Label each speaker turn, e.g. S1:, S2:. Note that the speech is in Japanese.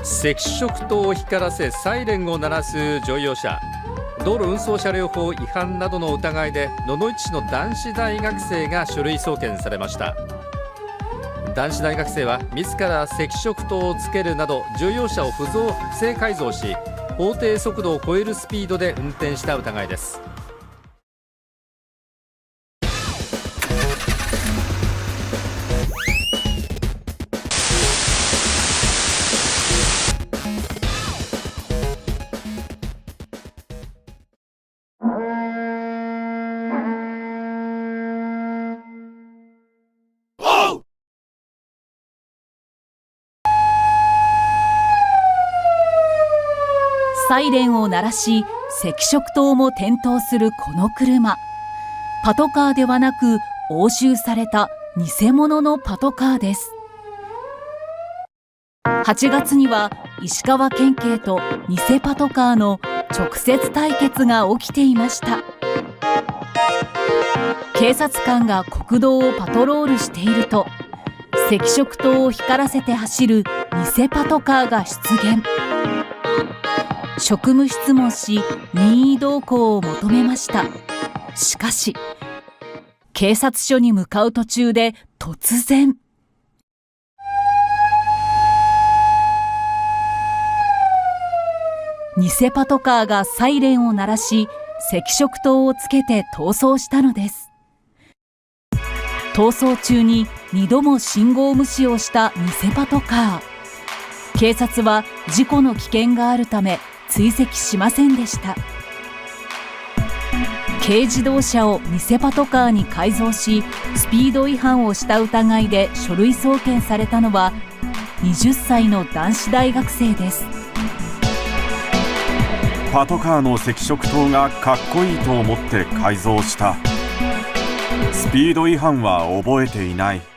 S1: 赤色灯を光らせサイレンを鳴らす乗用車、道路運送車両法違反などの疑いで野々市市の男子大学生が書類送検されました。男子大学生は自ら赤色灯をつけるなど乗用車を不正改造し、法定速度を超えるスピードで運転した疑いです。
S2: サイレンを鳴らし赤色灯も点灯するこの車、パトカーではなく押収された偽物のパトカーです。8月には石川県警と偽パトカーの直接対決が起きていました。警察官が国道をパトロールしていると、赤色灯を光らせて走る偽パトカーが出現。職務質問し、任意同行を求めました。しかし、警察署に向かう途中で突然。偽パトカーがサイレンを鳴らし、赤色灯をつけて逃走したのです。逃走中に2度も信号無視をした偽パトカー。警察は事故の危険があるため、追跡しませんでした。軽自動車を偽パトカーに改造し、スピード違反をした疑いで書類送検されたのは20歳の男子大学生です。
S3: パトカーの赤色灯がかっこいいと思って改造した。スピード違反は覚えていない。